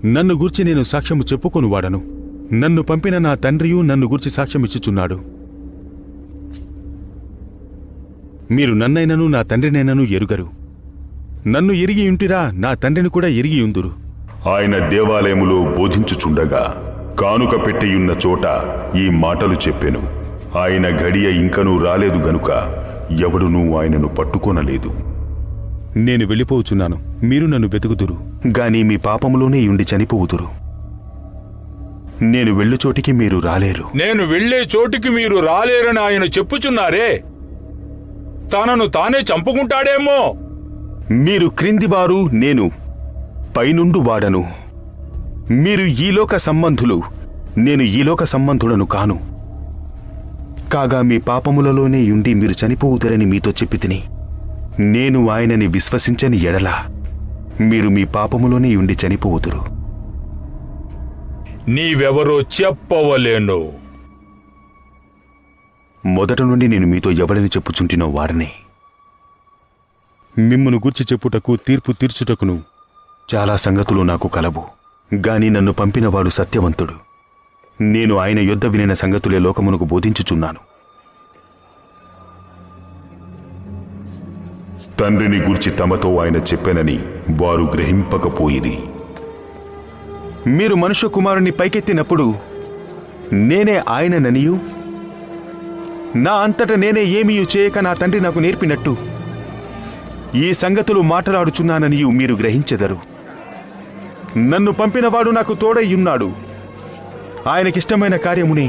నన్ను గూర్చి నేను సాక్ష్యము చెప్పుకొనువాడను. నన్ను పంపిన నా తండ్రియు నన్ను గూర్చి సాక్ష్యమిచ్చుచున్నాడు. మీరు నన్నైనను నా తండ్రినైనను ఎరుగరు. నన్ను ఎరిగియుంటిరా, నా తండ్రిని కూడా ఎరిగియుందురు. ఆయన దేవాలయములో బోధించుచుండగా కానుక పెట్టియున్న చోట ఈ మాటలు చెప్పెను. ఆయన ఘడియ ఇంకనూ రాలేదు గనుక ఎవడునూ ఆయనను పట్టుకొనలేదు. నేను వెళ్ళిపోవచ్చున్నాను, మీరు నన్ను వెతుకుదురు, గాని మీ పాపములోనే ఉండి చనిపోవుదురు. నేను వెళ్ళు చోటికి మీరు రాలేరు. నేను వెళ్లే చోటికి మీరు రాలేరని ఆయన చెప్పుచున్నారే. తనను తానే చంపుకుంటాడేమో. మీరు క్రిందివారు, నేను పైనుండు వాడను. మీరు ఈలోక సంబంధులు, నేను ఈలోక సంబంధుడను కాను. కాగా మీ పాపములలోనే ఉండి మీరు చనిపోవుదరని మీతో చెప్పితిని. నేను ఆయనని విశ్వసించని ఎడల మీరు మీ పాపములోనే ఉండి చనిపోవుదురు. నీవెవరో చెప్పవలేను. మొదట నుండి నేను మీతో ఎవడని చెప్పుచుంటినో వాడనే. మిమ్మును గూర్చి చెప్పుటకు, తీర్పు తీర్చుటకును చాలా సంగతులు నాకు కలవు. గాని నన్ను పంపినవాడు సత్యవంతుడు. నేను ఆయన యొద్ద వినిన సంగతులే లోకమునకు బోధించుచున్నాను. తండ్రిని గూర్చి తమతో ఆయన చెప్పెనని వారు గ్రహింపకపోయిరి. మీరు మనుష్య కుమారుని పైకెత్తినప్పుడు నేనే ఆయనననియు, నా అంతట నేనే ఏమీయు చేయక నా తండ్రి నాకు నేర్పినట్టు ఈ సంగతులు మాట్లాడుచున్నాననియు మీరు గ్రహించెదరు. నన్ను పంపినవాడు నాకు తోడయ్యున్నాడు. ఆయనకిష్టమైన కార్యముని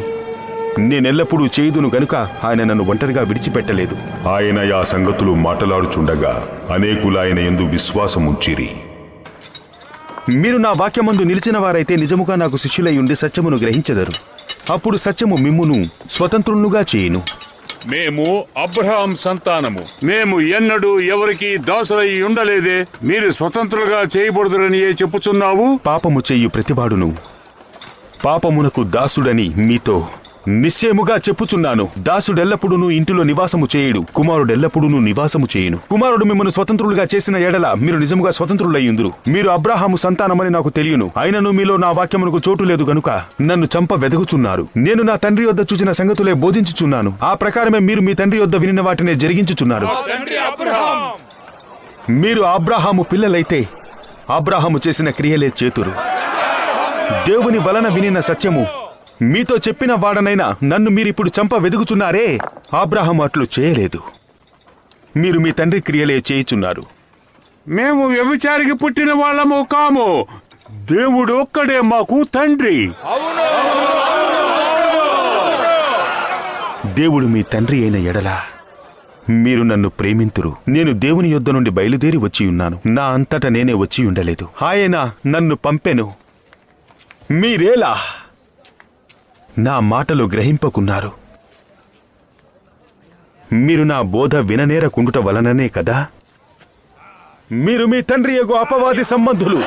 నేనెల్లప్పుడూ చేయుదును గనుక ఆయన నన్ను ఒంటరిగా విడిచిపెట్టలేదు. ఆయన ఆ సంగతులు మాట్లాడుచుండగా అనేకులు ఆయన యందు విశ్వాసముంచిరి. మీరు నా వాక్యమందు నిలిచిన వారైతే నిజముగా నాకు శిష్యులై ఉండి సత్యమును గ్రహించెదరు. అప్పుడు సత్యము మిమ్మును స్వతంత్రులుగా చేయును. మేము అబ్రహాం సంతానము. మేము ఎన్నడూ ఎవరికి దాసులై ఉండలేదే. మీరు స్వతంత్రులుగా చేయబడుదురని చెప్పుచున్నావు. పాపము చేయు ప్రతివాడును పాపమునకు దాసుడని మీతో నిశ్చయముగా చెప్పుచున్నాను. దాసుడెల్లప్పుడూ ఇంటిలో నివాసము చేయుడు, కుమారుడెల్లప్పుడూ నివాసము చేయును. కుమారుడు మిమ్మల్ని స్వతంత్రులుగా చేసిన ఎడల మీరు నిజముగా స్వతంత్రులయ్యుందురు. మీరు అబ్రాహాము సంతానమని నాకు తెలియను. అయినను మీలో నా వాక్యమునకు చోటు లేదు గనుక నన్ను చంప వెదగుచున్నారు. నేను నా తండ్రి యొద్ద చూచిన సంగతులే బోధించుచున్నాను. ఆ ప్రకారమే మీరు మీ తండ్రి యొద్ద వినిన వాటినే జరిగించుచున్నారు. మీరు అబ్రాహాము పిల్లలైతే అబ్రాహాము చేసిన క్రియలే చేతురు. దేవుని వలన వినిన సత్యము మీతో చెప్పిన వాడనైనా నన్ను మీరిప్పుడు చంప వెదుగుచున్నారే. అబ్రాహాము అట్లు చేయలేదు. మీరు మీ తండ్రి క్రియలే చేయుచున్నారు. మేము వ్యభిచారికి పుట్టిన వాళ్ళము కాము. దేవుడు ఒక్కడే మాకు తండ్రి. దేవుడు మీ తండ్రి అయిన ఎడల మీరు నన్ను ప్రేమింతురు. నేను దేవుని యొద్ద నుండి బయలుదేరి వచ్చి ఉన్నాను. నా అంతట నేనే వచ్చి ఉండలేదు. ఆయన నన్ను పంపెను. మీరేలా నా మాటలు గ్రహింపకున్నారు? మీరు నా బోధ విననేరకుండుట వలననే కదా. మీరు మీ తండ్రి యగు అపవాది సంబంధులు.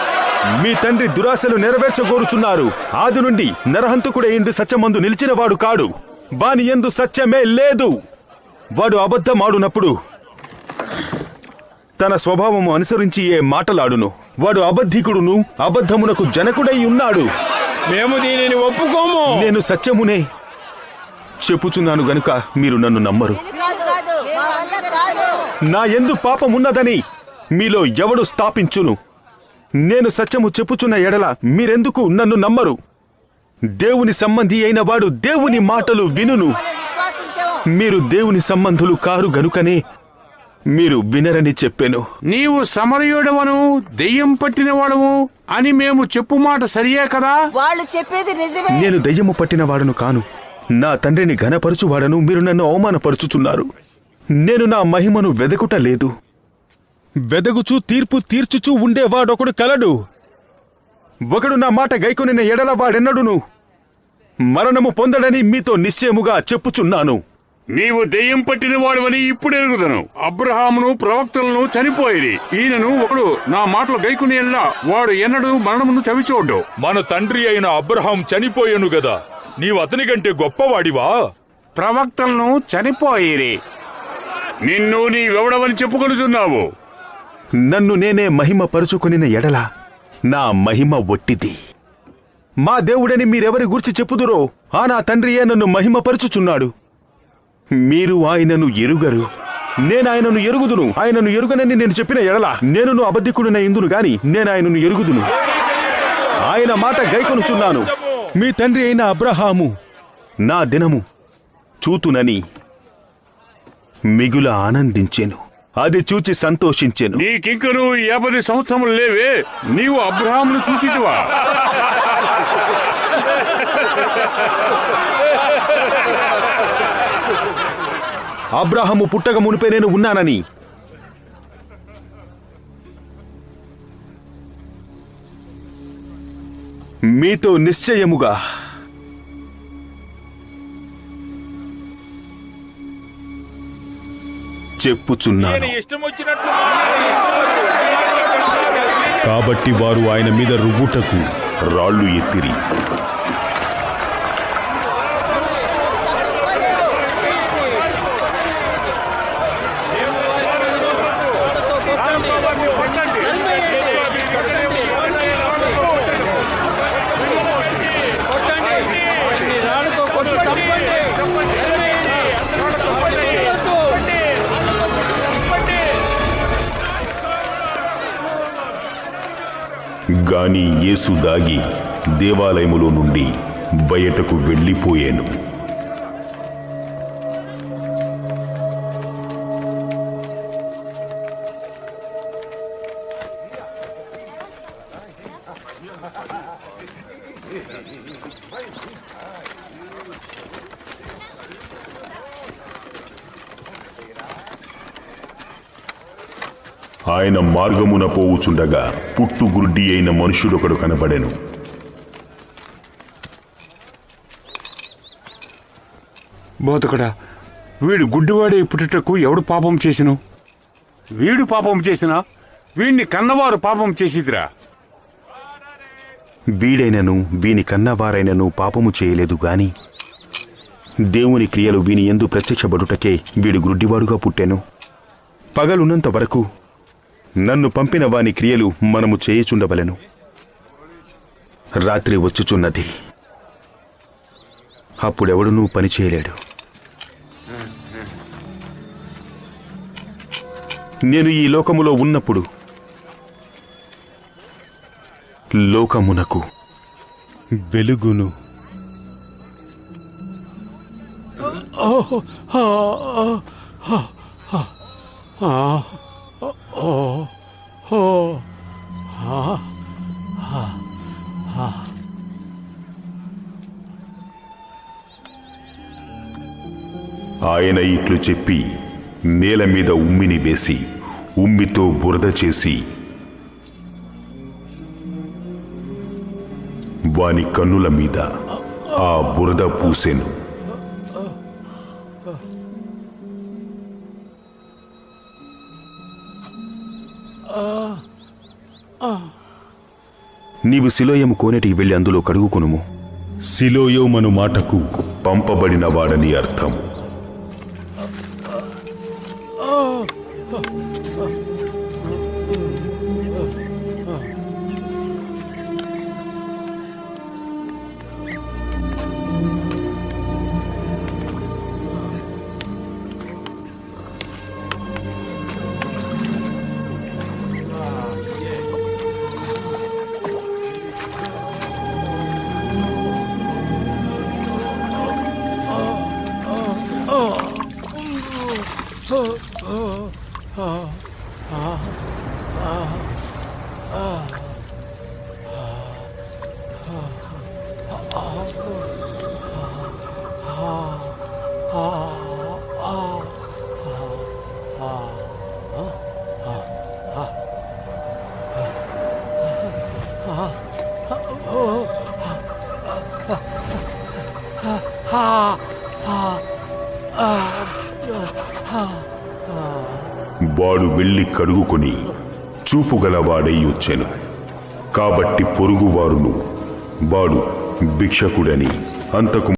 మీ తండ్రి దురాశలు నెరవేర్చగోరుచున్నారు. ఆది నుండి నరహంతకుడైండు సత్యమందు నిలిచినవాడు కాడు. వాని యందు సత్యమే లేదు. వాడు అబద్ధమాడునప్పుడు తన స్వభావము అనుసరించి ఏ మాటలాడును. వాడు అబద్ధికుడును, అబద్ధమునకు జనకుడై ఉన్నాడు. మేము దీనిని ఒప్పుకోము. నేను సత్యమునే చెప్పుచున్నాను గనుక మీరు నన్ను నమ్మరు. నా యందు పాపమున్నదని మీలో ఎవడు స్థాపించును? నేను సత్యము చెప్పుచున్న ఎడల మీరెందుకు నన్ను నమ్మరు? దేవుని సంబంధి అయిన వాడు దేవుని మాటలు వినును. మీరు దేవుని సంబంధులు కారు గనుకనే మీరు వినరని చెప్పాను. నీవు సమరయుడవను, దెయ్యం పట్టినవాడవు అని మేము చెప్పు మాట సరియే కదా. వాళ్ళు చెప్పేది నిజమే. నేను దెయ్యము పట్టినవాడను కాను. నా తండ్రిని ఘనపరచువాడను. మీరు నన్ను అవమానపరుచుచున్నారు. నేను నా మహిమను వెదకుటలేదు. వెదగుచూ తీర్పు తీర్చుచూ ఉండేవాడొకడు కలడు. ఒకడు నా మాట గైకొనిన ఎడల వాడెన్నడును మరణము పొందడని మీతో నిశ్చయముగా చెప్పుచున్నాను. నీవు దెయ్యం పట్టిన వాడవని ఇప్పుడు ఎరుగుదను. అబ్రహామును ప్రవక్తలను చనిపోయిరి. ఈయనను ఒకడు నా మాటలు గైకుని వాడు ఎన్నడూ మరణమును చవిచూడ్డు. మన తండ్రి అయిన అబ్రహాం చనిపోయాను గదా. నీవు అతని కంటే గొప్పవాడివా? ప్రవక్తలను చనిపోయిరి. నిన్ను నీవెవడవని చెప్పుకొనుచున్నావు? నన్ను నేనే మహిమ పరుచుకొనిన ఎడల నా మహిమ ఒట్టిది. మా దేవుడని మీరెవరి గురించి చెప్పుదురో ఆ నా తండ్రియే నన్ను మహిమపరుచుచున్నాడు. మీరు ఆయనను ఎరుగరు, నేనాయనను ఎరుగుదును. ఆయనను ఎరుగనని నేను చెప్పిన ఎడల నేనును అబద్ధికుడిన ఇందును గాని నేనాయనను ఎరుగుదును. ఆయన మాట గైకొనుచున్నాను. మీ తండ్రి అయిన అబ్రహాము నా దినము చూతునని మిగుల ఆనందించెను, అది చూచి సంతోషించెను. నీకింకను 50 సంవత్సరములు లేవే, నీవు అబ్రహామును చూచితివా? అబ్రహాము పుట్టక మునిపే నేను ఉన్నానని మీతో నిశ్చయముగా చెప్పుచున్నాను. కాబట్టి వారు ఆయన మీద రువ్వుటకు రాళ్లు ఎత్తిరి. గాని యేసు దాగి దేవాలయములో నుండి బయటకు వెళ్ళిపోయాను. ఆయన మార్గమున పోవుచుండగా పుట్టుగుడ్డి అయిన మనుష్యుడొకడు కనబడెను. బోధకుడా, వీడు గుడ్డివాడే పుట్టుటకు ఎవడు పాపం చేసిను? వీడు పాపం చేసినా వీణ్ణి కన్నవారు పాపం చేసిదిరా. వీడైనను వీని కన్నవారైనను పాపము చేయలేదు గాని దేవుని క్రియలు వీని యందు ప్రత్యక్షపడుటకే వీడు గుడ్డివాడుగా పుట్టెను. పగలున్నంత వరకు నన్ను పంపిన వాని క్రియలు మనము చేయుచుండవలెను. రాత్రి వచ్చుచున్నది, అప్పుడెవడునూ పని చేయలేడు. నేను ఈ లోకములో ఉన్నప్పుడు లోకమునకు వెలుగును. ఆయన ఇట్లు చెప్పి నేల మీద ఉమ్మిని వేసి ఉమ్మితో బురద చేసి వాని కన్నుల మీద ఆ బురద పూసెను. నీవు సిలోయము కోనేటికి వెళ్లి అందులో కడుగుకొనుము. సిలోయోమను మాటకు పంపబడిన వాడని అర్థం. వాడు వెళ్లి కడుగుకొని చూపుగలవాడై వచ్చెను. కాబట్టి పొరుగువారును వాడు భిక్షకుడని అంతకు